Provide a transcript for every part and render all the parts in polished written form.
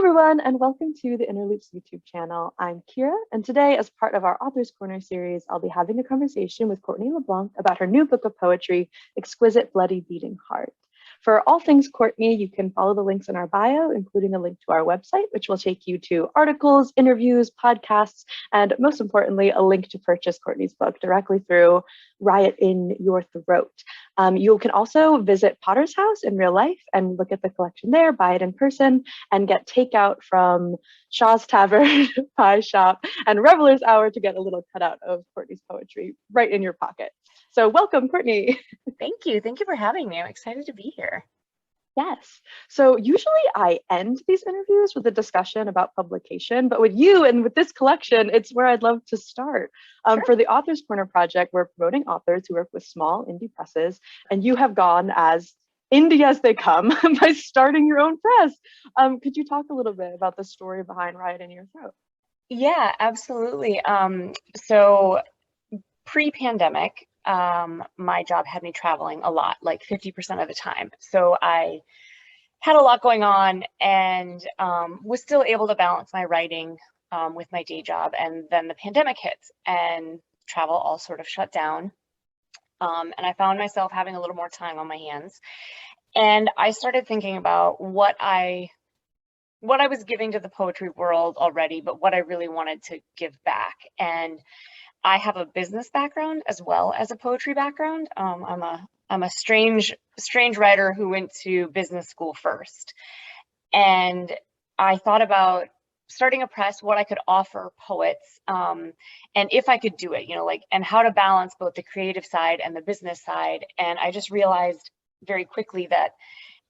everyone, and welcome to the Inner Loops YouTube channel. I'm Kira, and today, as part of our Authors Corner series, I'll be having a conversation with Courtney Leblanc about her new book of poetry, Exquisite Bloody Beating Heart. For all things Courtney, you can follow the links in our bio, including a link to our website, which will take you to articles, interviews, podcasts, and most importantly, a link to purchase Courtney's book directly through Riot in Your Throat. You can also visit Potter's House in real life and look at the collection there, buy it in person, and get takeout from Shaw's Tavern, Pie Shop, and Reveler's Hour to get a little cutout of Courtney's poetry right in your pocket. So welcome, Courtney. Thank you. Thank you for having me. I'm excited to be here. Yes. So usually I end these interviews with a discussion about publication, but with you and with this collection, it's where I'd love to start. Sure. For the Authors Corner project, we're promoting authors who work with small indie presses, and you have gone as indie as they come by starting your own press. Could you talk a little bit about the story behind Riot in Your Throat? Yeah, absolutely. So pre-pandemic, my job had me traveling a lot, like 50% of the time. So I had a lot going on and was still able to balance my writing with my day job. And then the pandemic hit and travel all sort of shut down. And I found myself having a little more time on my hands. And I started thinking about what I was giving to the poetry world already, but what I really wanted to give back. And I have a business background as well as a poetry background. I'm a strange writer who went to business school first. And I thought about starting a press, what I could offer poets, and if I could do it, and how to balance both the creative side and the business side. And I just realized very quickly that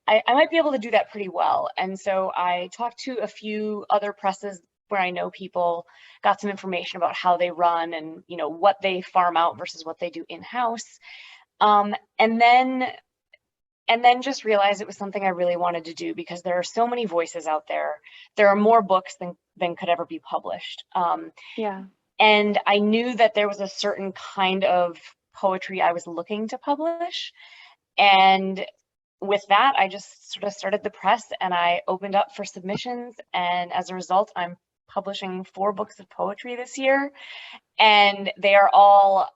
I might be able to do that pretty well. And so I talked to a few other presses where I know people, got some information about how they run and what they farm out versus what they do in-house. And then just realized it was something I really wanted to do because there are so many voices out there. There are more books than could ever be published. Yeah. And I knew that there was a certain kind of poetry I was looking to publish. And with that, I just sort of started the press and I opened up for submissions. And as a result, I'm publishing 4 books of poetry this year. And they are all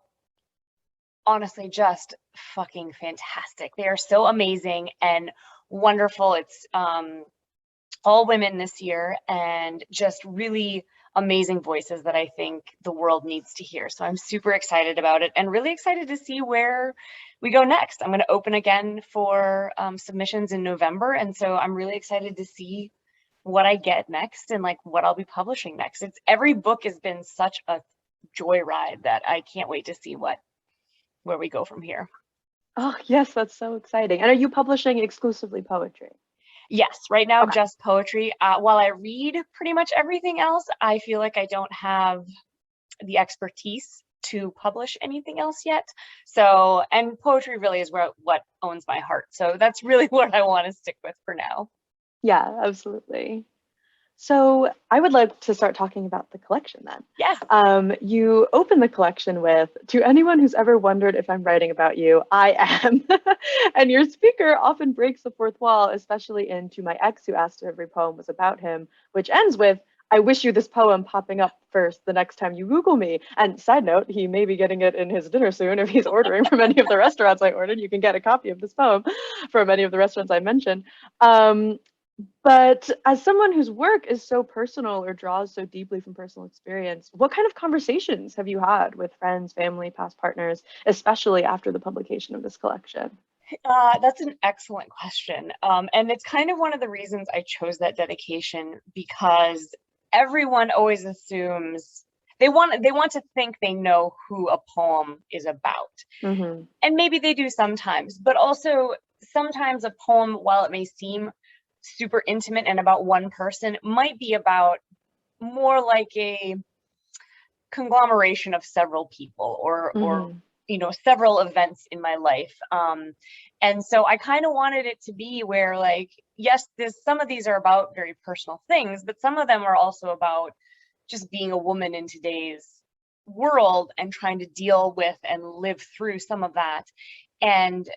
honestly just fucking fantastic. They are so amazing and wonderful. It's all women this year and just really amazing voices that I think the world needs to hear. So I'm super excited about it and really excited to see where we go next. I'm going to open again for submissions in November. And so I'm really excited to see what I get next and like what I'll be publishing next. Every book has been such a joyride that I can't wait to see where we go from here. Oh, yes, that's so exciting. And are you publishing exclusively poetry? Yes, right now, Okay. just poetry. While I read pretty much everything else, I feel like I don't have the expertise to publish anything else yet. So, and poetry really is what owns my heart. So that's really what I want to stick with for now. Yeah, absolutely. So I would like to start talking about the collection then. Yeah. You open the collection with, "To anyone who's ever wondered if I'm writing about you, I am." And your speaker often breaks the fourth wall, especially in "To my ex who asked if every poem was about him," which ends with, "I wish you this poem popping up first the next time you Google me." And side note, he may be getting it in his dinner soon if he's ordering from any of the restaurants I ordered. You can get a copy of this poem from any of the restaurants I mentioned. But as someone whose work is so personal or draws so deeply from personal experience, what kind of conversations have you had with friends, family, past partners, especially after the publication of this collection? That's an excellent question. And it's kind of one of the reasons I chose that dedication, because everyone always assumes they want to think they know who a poem is about. Mm-hmm. And maybe they do sometimes, but also sometimes a poem, while it may seem super intimate and about one person, might be about more like a conglomeration of several people or several events in my life. And so I kind of wanted it to be where, like, yes, some of these are about very personal things, but some of them are also about just being a woman in today's world and trying to deal with and live through some of that. And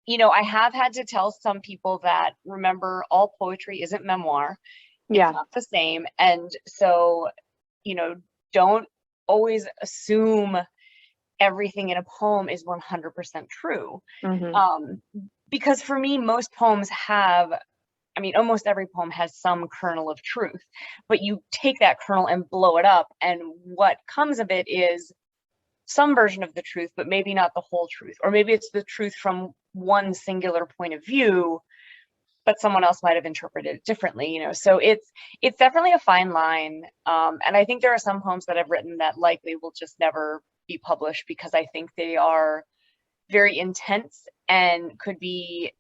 I have had to tell some people that, remember, all poetry isn't memoir. It's Yeah. not the same. And so, you know, don't always assume everything in a poem is 100% true. Hmm. Um, because for me, most poems have, I mean, almost every poem has some kernel of truth, but you take that kernel and blow it up, and what comes of it is some version of the truth, but maybe not the whole truth. Or maybe it's the truth from one singular point of view, but someone else might have interpreted it differently, So it's definitely a fine line. And I think there are some poems that I've written that likely will just never be published because I think they are very intense and could be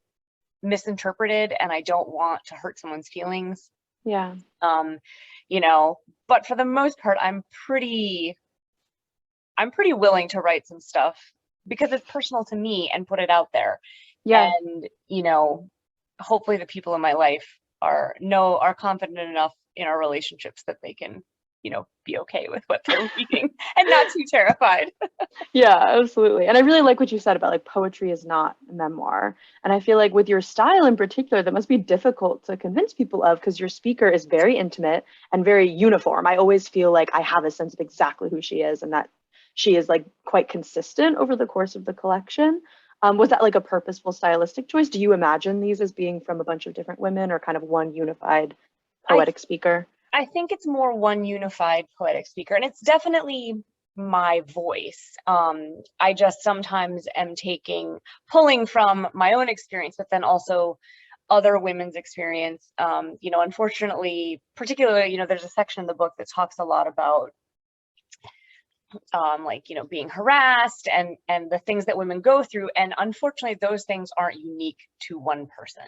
misinterpreted, and I don't want to hurt someone's feelings. Yeah. Um, but for the most part, I'm pretty willing to write some stuff because it's personal to me and put it out there. Yeah. And, hopefully the people in my life are confident enough in our relationships that they can, be okay with what they're reading and not too terrified. Yeah, absolutely. And I really like what you said about like poetry is not a memoir. And I feel like with your style in particular, that must be difficult to convince people of because your speaker is very intimate and very uniform. I always feel like I have a sense of exactly who she is and that she is like quite consistent over the course of the collection. Was that like a purposeful stylistic choice? Do you imagine these as being from a bunch of different women or kind of one unified I poetic speaker? I think it's more one unified poetic speaker, and it's definitely my voice. I just sometimes am pulling from my own experience, but then also other women's experience. Unfortunately, particularly, there's a section in the book that talks a lot about being harassed and the things that women go through. And unfortunately, those things aren't unique to one person.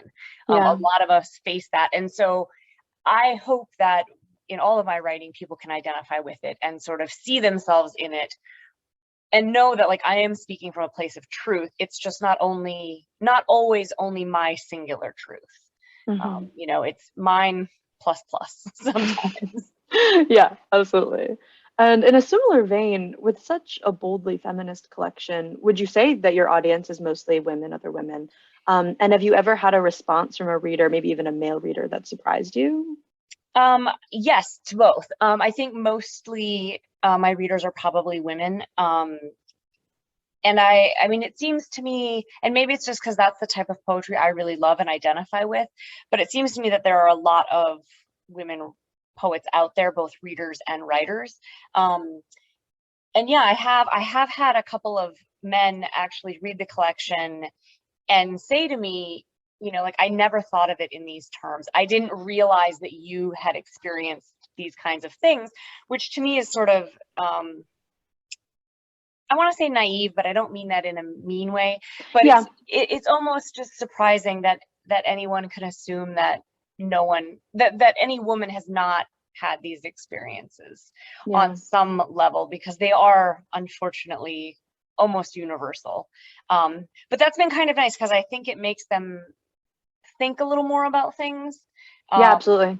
A Yeah. lot of us face that. And so I hope that in all of my writing, people can identify with it and sort of see themselves in it and know that like I am speaking from a place of truth. It's just not always only my singular truth. Hmm. It's mine plus plus sometimes. Yeah, absolutely. And in a similar vein, with such a boldly feminist collection, would you say that your audience is mostly women, other women? And have you ever had a response from a reader, maybe even a male reader, that surprised you? Yes, to both. I think mostly my readers are probably women. And I mean, it seems to me, and maybe it's just because that's the type of poetry I really love and identify with, but it seems to me that there are a lot of women poets out there, both readers and writers. Um, and yeah, I have had a couple of men actually read the collection and say to me, like, I never thought of it in these terms. I didn't realize that you had experienced these kinds of things, which to me is sort of, I want to say naive, but I don't mean that in a mean way. But Yeah, it's almost just surprising that anyone can assume that no one that any woman has not had these experiences on yeah. some level, because they are unfortunately almost universal. But that's been kind of nice because I think it makes them think a little more about things, Yeah, um, absolutely.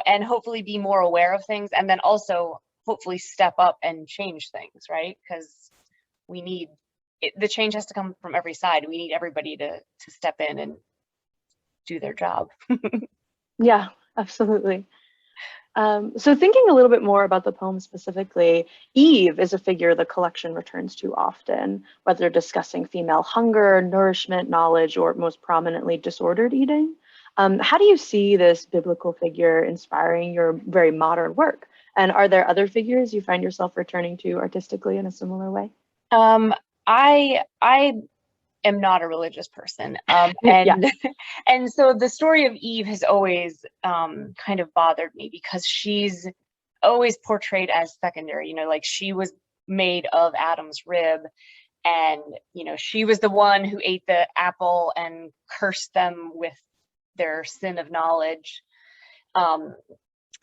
and hopefully be more aware of things, and then also hopefully step up and change things, right? Because we need the change has to come from every side. We need everybody to step in and do their job. Yeah, absolutely. So thinking a little bit more about the poem specifically, Eve is a figure the collection returns to often, whether discussing female hunger, nourishment, knowledge, or most prominently disordered eating. How do you see this biblical figure inspiring your very modern work? And are there other figures you find yourself returning to artistically in a similar way? Um, I am not a religious person, Yeah. and and so the story of Eve has always kind of bothered me because she's always portrayed as secondary. Like she was made of Adam's rib, and she was the one who ate the apple and cursed them with their sin of knowledge. Um,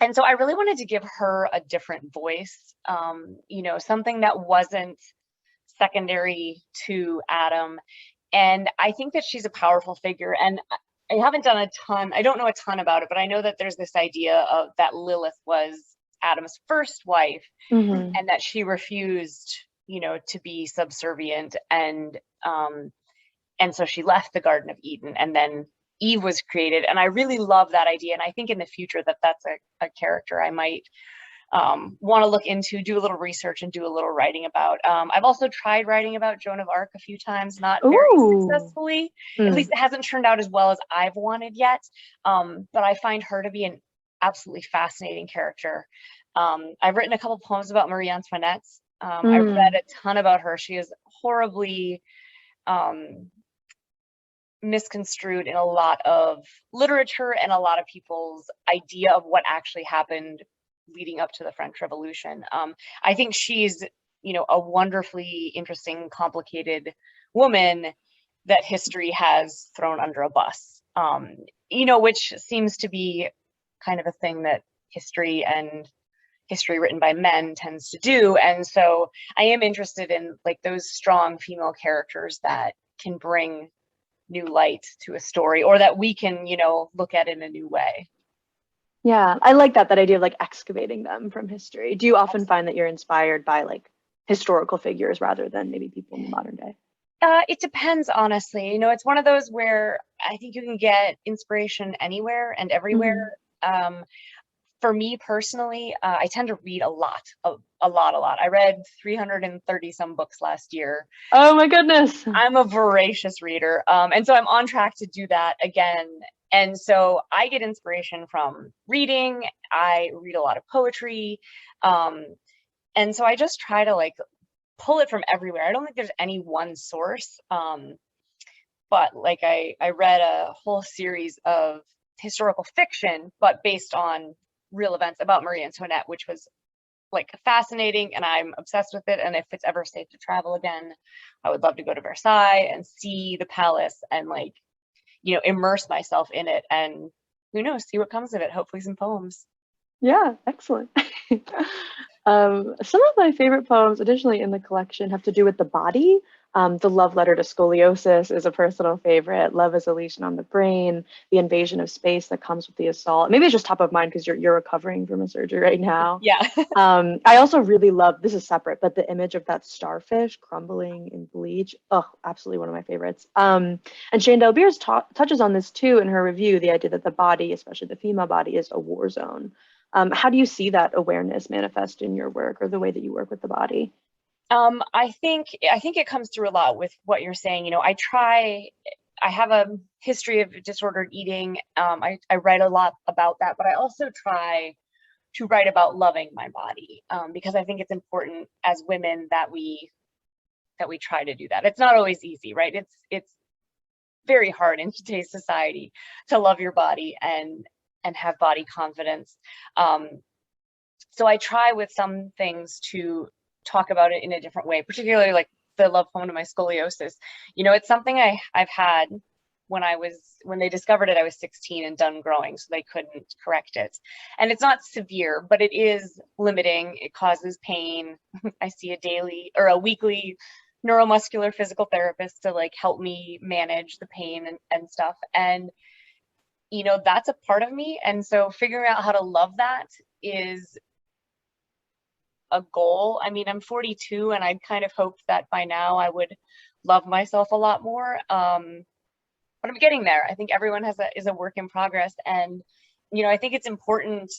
and so I really wanted to give her a different voice, something that wasn't secondary to Adam. And I think that she's a powerful figure. And I haven't done I don't know a ton about it, but I know that there's this idea of that Lilith was Adam's first wife, Hmm. and that she refused, to be subservient. And and so she left the Garden of Eden, and then Eve was created. And I really love that idea. And I think in the future that's a character I might want to look into, do a little research and do a little writing about. I've also tried writing about Joan of Arc a few times, not very successfully. At least it hasn't turned out as well as I've wanted yet. But I find her to be an absolutely fascinating character. I've written a couple poems about Marie Antoinette. I read a ton about her. She is horribly misconstrued in a lot of literature and a lot of people's idea of what actually happened leading up to the French Revolution. I think she's, a wonderfully interesting, complicated woman that history has thrown under a bus, which seems to be kind of a thing that history written by men tends to do. And so I am interested in like those strong female characters that can bring new light to a story, or that we can, look at in a new way. Yeah, I like that idea of like excavating them from history. Do you often find that you're inspired by like historical figures rather than maybe people in the modern day? It depends, honestly. It's one of those where I think you can get inspiration anywhere and everywhere. For me personally, I tend to read a lot. I read 330 some books last year. Oh my goodness. I'm a voracious reader. And so I'm on track to do that again. And so I get inspiration from reading. I read a lot of poetry. And so I just try to like pull it from everywhere. I don't think there's any one source. But like I read a whole series of historical fiction, but based on real events about Marie Antoinette, which was like fascinating, and I'm obsessed with it. And if it's ever safe to travel again, I would love to go to Versailles and see the palace and like, immerse myself in it, and who knows, see what comes of it. Hopefully some poems. Yeah, excellent. Some of my favorite poems additionally in the collection have to do with the body. The Love Letter to Scoliosis is a personal favorite. Love is a Lesion on the Brain, The Invasion of Space that comes with the assault. Maybe it's just top of mind because you're recovering from a surgery right now. Yeah. I also really love, this is separate, but the image of that starfish crumbling in bleach. Oh, absolutely one of my favorites. And Shane Delbeers touches on this too in her review, the idea that the body, especially the female body, is a war zone. How do you see that awareness manifest in your work or the way that you work with the body? I think it comes through a lot with what you're saying. I have a history of disordered eating. I write a lot about that, but I also try to write about loving my body, because I think it's important as women that we try to do that. It's not always easy, right? It's very hard in today's society to love your body and have body confidence. So I try with some things to talk about it in a different way, particularly like the love poem to my scoliosis. It's something I've had when they discovered it. I was 16 and done growing, so they couldn't correct it. And it's not severe, but it is limiting. It causes pain. I see a weekly neuromuscular physical therapist to like help me manage the pain and stuff. And that's a part of me. And so figuring out how to love that is a goal. I mean, I'm 42 and I'd kind of hoped that by now I would love myself a lot more. But I'm getting there. I think everyone is a work in progress. And, I think it's important.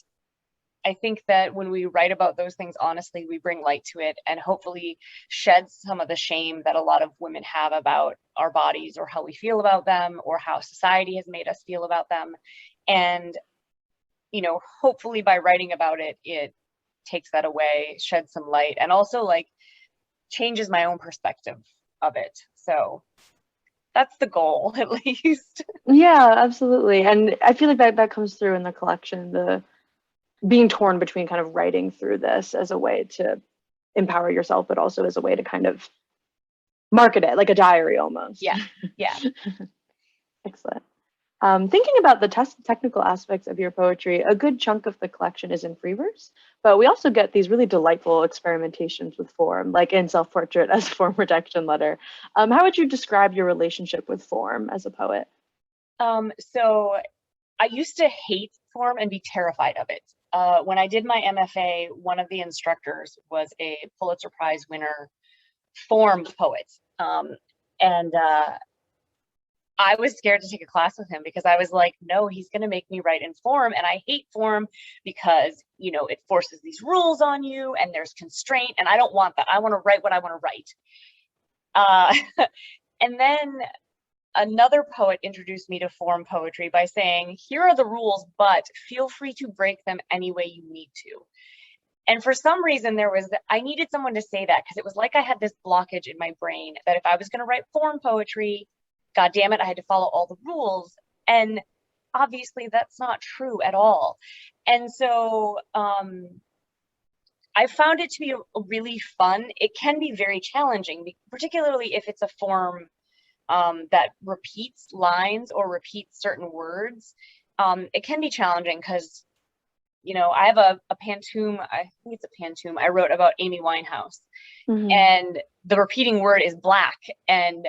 I think that when we write about those things honestly, we bring light to it and hopefully shed some of the shame that a lot of women have about our bodies or how we feel about them or how society has made us feel about them. And, hopefully by writing about it, it takes that away, sheds some light, and also like changes my own perspective of it. So that's the goal, at least. Yeah, absolutely. And I feel like that comes through in the collection, the being torn between kind of writing through this as a way to empower yourself, but also as a way to kind of market it, like a diary almost. Yeah. Excellent. Thinking about the technical aspects of your poetry, a good chunk of the collection is in free verse, but we also get these really delightful experimentations with form, like in Self-Portrait as a Form Rejection Letter. How would you describe your relationship with form as a poet? So I used to hate form and be terrified of it. When I did my MFA, one of the instructors was a Pulitzer Prize winner form poet. And I was scared to take a class with him because I was like, no, he's going to make me write in form. And I hate form because, you know, it forces these rules on you and there's constraint. And I don't want that. I want to write what I want to write. And then another poet introduced me to form poetry by saying, here are the rules, but feel free to break them any way you need to. And for some reason I needed someone to say that because it was like I had this blockage in my brain that if I was going to write form poetry, God damn it, I had to follow all the rules. And obviously that's not true at all. And so I found it to be really fun. It can be very challenging, particularly if it's a form that repeats lines or repeats certain words. It can be challenging because, you know, I have a pantoum, I think it's a pantoum I wrote about Amy Winehouse. And the repeating word is black. And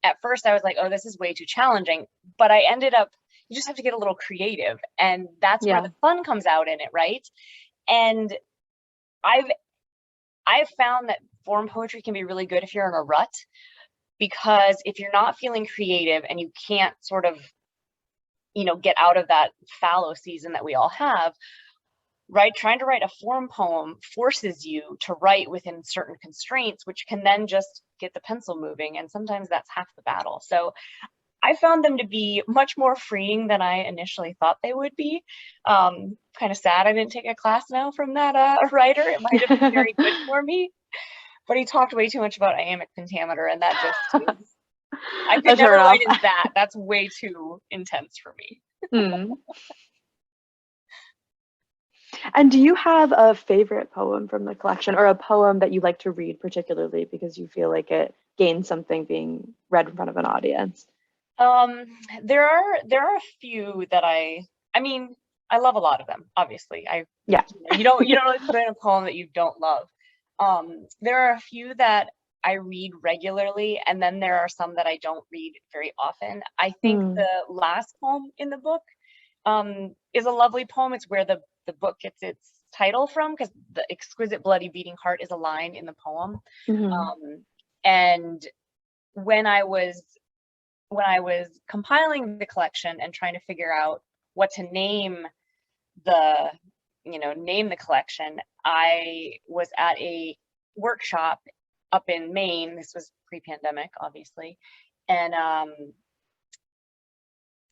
at first I was like, oh, this is way too challenging. But I ended up, you just have to get a little creative. And that's where the fun comes out in it, right? And I've found that form poetry can be really good if you're in a rut, because if you're not feeling creative and you can't sort of, you know, get out of that fallow season that we all have, right? Trying to write a form poem forces you to write within certain constraints, which can then just get the pencil moving. And sometimes that's half the battle. So I found them to be much more freeing than I initially thought they would be. Kind of sad I didn't take a class now from that writer. It might have been very good for me. But he talked way too much about iambic pentameter, and that just is, I could never write in that. That's way too intense for me. And do you have a favorite poem from the collection, or a poem that you like to read particularly because you feel like it gains something being read in front of an audience? There are a few that I mean, I love a lot of them, obviously. You don't really put in a poem that you don't love. There are a few that I read regularly, and then there are some that I don't read very often. I think the last poem in the book is a lovely poem. It's where the book gets its title from, because the exquisite bloody beating heart is a line in the poem. And when I was compiling the collection and trying to figure out what to name the collection, I was at a workshop up in Maine. This was pre-pandemic, obviously. And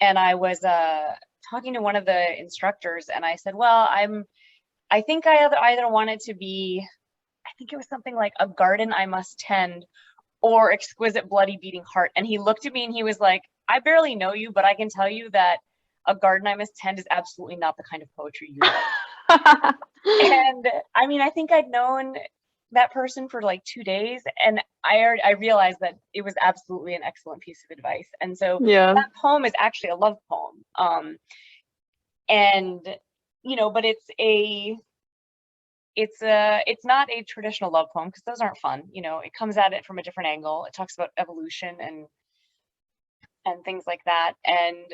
I was talking to one of the instructors, and I said, well, I think I either wanted to be, I think it was something like A Garden I Must Tend or Exquisite Bloody Beating Heart. And he looked at me and he was like, I barely know you, but I can tell you that A Garden I Must Tend is absolutely not the kind of poetry you write. And I mean, I think I'd known that person for like 2 days, and I realized that it was absolutely an excellent piece of advice. And so that poem is actually a love poem. And, you know, but it's not a traditional love poem, because those aren't fun. You know, it comes at it from a different angle. It talks about evolution and things like that. And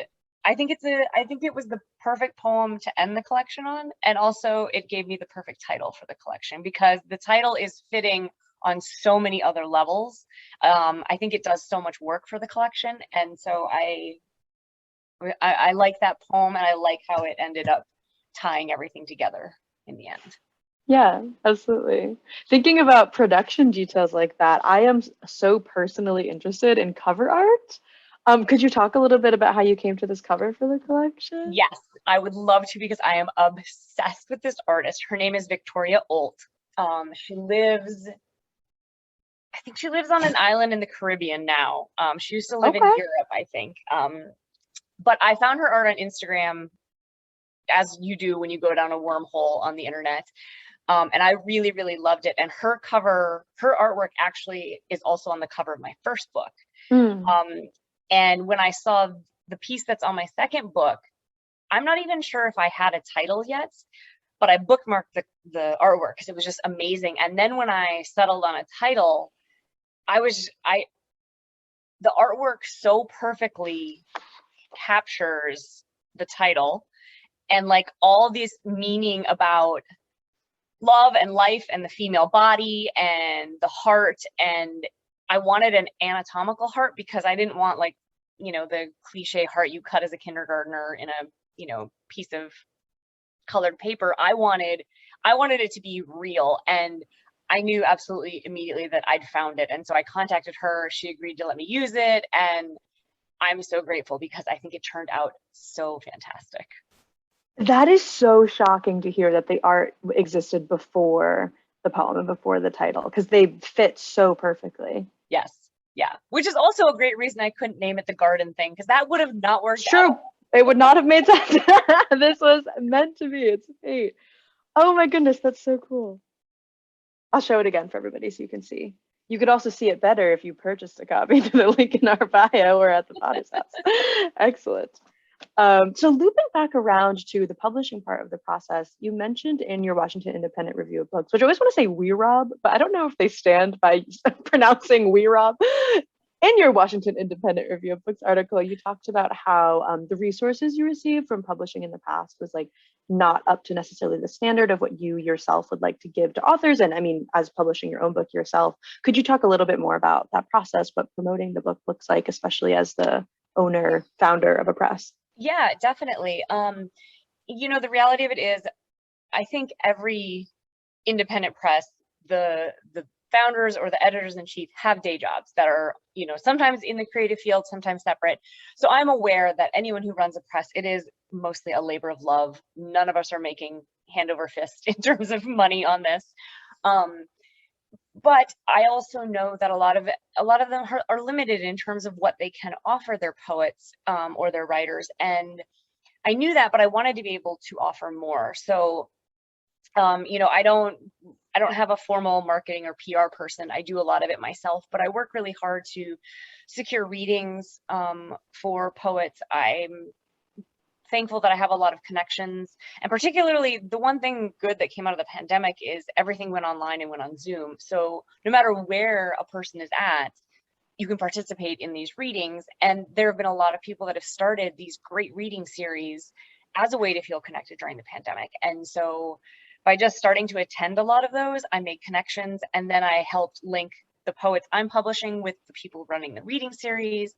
I think it was the perfect poem to end the collection on. And also it gave me the perfect title for the collection, because the title is fitting on so many other levels. I think it does so much work for the collection. And so I like that poem, and I like how it ended up tying everything together in the end. Yeah, absolutely. Thinking about production details like that, I am so personally interested in cover art. Could you talk a little bit about how you came to this cover for the collection? Yes, I would love to, because I am obsessed with this artist. Her name is Victoria Olt. I think she lives on an island in the Caribbean now. She used to live in Europe, I think. But I found her art on Instagram, as you do when you go down a wormhole on the internet. And I really, really loved it. And her artwork actually is also on the cover of my first book. And when I saw the piece that's on my second book, I'm not even sure if I had a title yet, but I bookmarked the artwork because it was just amazing. And then when I settled on a title, the artwork so perfectly captures the title, and like all this meaning about love and life and the female body and the heart. And I wanted an anatomical heart, because I didn't want like the cliche heart you cut as a kindergartner in a, piece of colored paper. I wanted it to be real, and I knew absolutely immediately that I'd found it. And so I contacted her. She agreed to let me use it, and I'm so grateful because I think it turned out so fantastic. That is so shocking to hear that the art existed before the poem and before the title, because they fit so perfectly. Yes. Yeah. Which is also a great reason I couldn't name it the garden thing, because that would have not worked True. out. It would not have made sense. This was meant to be. It's fate. Oh my goodness, that's so cool. I'll show it again for everybody so you can see. You could also see it better if you purchased a copy to the link in our bio or at the Potter's House. Excellent. So looping back around to the publishing part of the process, you mentioned in your Washington Independent Review of Books, which I always want to say we rob, but I don't know if they stand by pronouncing we rob. In your Washington Independent Review of Books article, you talked about how the resources you received from publishing in the past was like not up to necessarily the standard of what you yourself would like to give to authors. And I mean, as publishing your own book yourself, could you talk a little bit more about that process, what promoting the book looks like, especially as the owner, founder of a press? Yeah, definitely. The reality of it is, I think every independent press, the founders or the editors in chief have day jobs that are, sometimes in the creative field, sometimes separate. So I'm aware that anyone who runs a press, it is mostly a labor of love. None of us are making hand over fist in terms of money on this. But I also know that a lot of them are limited in terms of what they can offer their poets or their writers. And I knew that, but I wanted to be able to offer more. So I don't have a formal marketing or PR person. I do a lot of it myself, but I work really hard to secure readings for poets. I'm thankful that I have a lot of connections, and particularly the one thing good that came out of the pandemic is everything went online and went on Zoom. So no matter where a person is at, you can participate in these readings. And there have been a lot of people that have started these great reading series as a way to feel connected during the pandemic. And so by just starting to attend a lot of those, I made connections, and then I helped link the poets I'm publishing with the people running the reading series.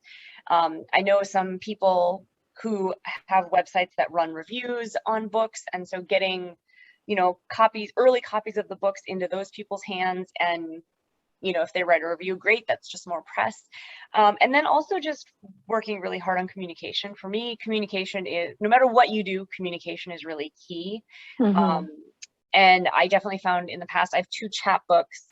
I know some people who have websites that run reviews on books, and so getting, early copies of the books into those people's hands, and if they write a review, great, that's just more press. And then also just working really hard on communication. For me, communication is, no matter what you do, communication is really key. Mm-hmm. And I definitely found in the past, I have 2 chapbooks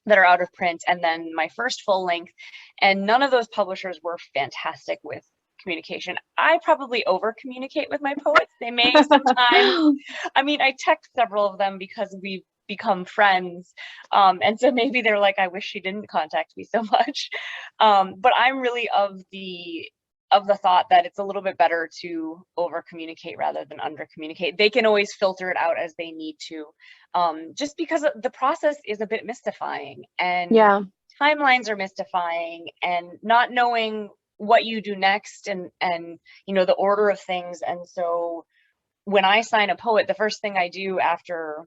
that are out of print, and then my first full length, and none of those publishers were fantastic with communication. I probably over communicate with my poets. They may sometimes, I text several of them because we've become friends, and so maybe they're like, I wish she didn't contact me so much, but I'm really of the thought that it's a little bit better to over communicate rather than under communicate. They can always filter it out as they need to, just because the process is a bit mystifying, and Yeah. timelines are mystifying, and not knowing what you do next, and the order of things. And so when I sign a poet, the first thing I do after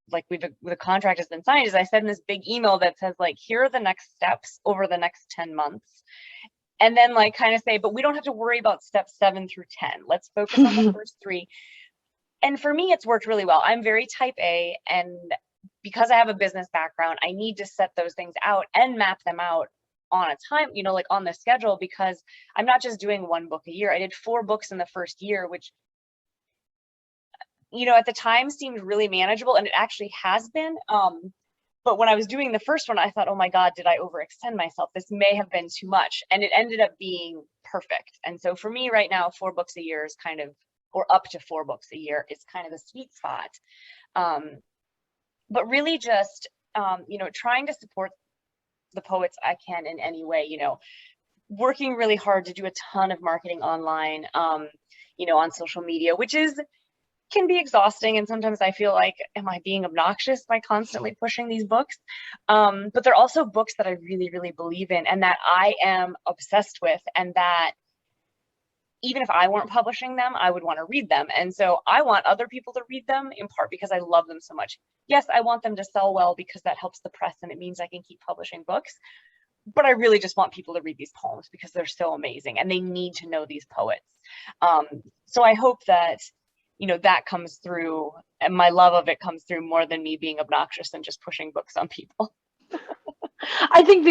the contract has been signed is I send this big email that says, like, here are the next steps over the next 10 months. And then kind of say, but we don't have to worry about steps 7 through 10. Let's focus on the first 3. And for me, it's worked really well. I'm very type A, and because I have a business background, I need to set those things out and map them out on a time, on the schedule, because I'm not just doing 1 book a year. I did 4 books in the first year, which, at the time seemed really manageable, and it actually has been. But when I was doing the first one, I thought, oh my God, did I overextend myself? This may have been too much. And it ended up being perfect. And so for me right now, 4 books a year is kind of, or up to 4 books a year is kind of the sweet spot. But really just, trying to support the poets I can in any way, working really hard to do a ton of marketing online, on social media, which can be exhausting. And sometimes I feel like, am I being obnoxious by constantly pushing these books? But they're also books that I really, really believe in, and that I am obsessed with, and that even if I weren't publishing them, I would want to read them. And so I want other people to read them, in part because I love them so much. Yes, I want them to sell well because that helps the press and it means I can keep publishing books. but I really just want people to read these poems because they're so amazing and they need to know these poets. So I hope that, you know, that comes through, and my love of it comes through more than me being obnoxious and just pushing books on people. I think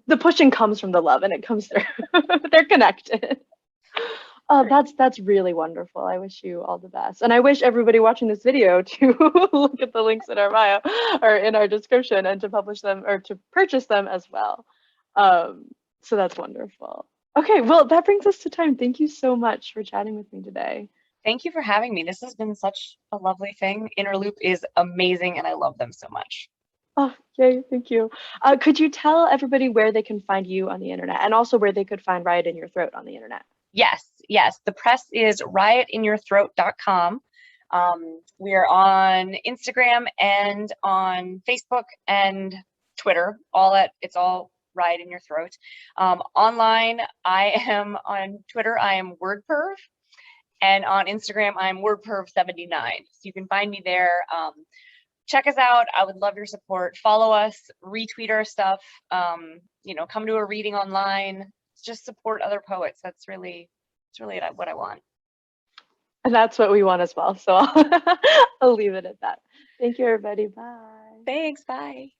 the pushing comes from the love and it comes through. They're connected. Oh, that's really wonderful. I wish you all the best. And I wish everybody watching this video to look at the links in our bio or in our description and to publish them or to purchase them as well. So that's wonderful. Okay, well, that brings us to time. Thank you so much for chatting with me today. Thank you for having me. This has been such a lovely thing. Interloop is amazing and I love them so much. Oh, yay, thank you. Could you tell everybody where they can find you on the internet and also where they could find Riot in Your Throat on the internet? Yes. The press is riotinyourthroat.com. We are on Instagram and on Facebook and Twitter. It's all Riot in Your Throat. Online, I am on Twitter. I am WordPerv, and on Instagram, I'm WordPerv79. So you can find me there. Check us out. I would love your support. Follow us, retweet our stuff. You know, come to a reading online. Just support other poets. It's really what I want. And that's what we want as well. So I'll leave it at that. Thank you, everybody. Bye. Thanks. Bye.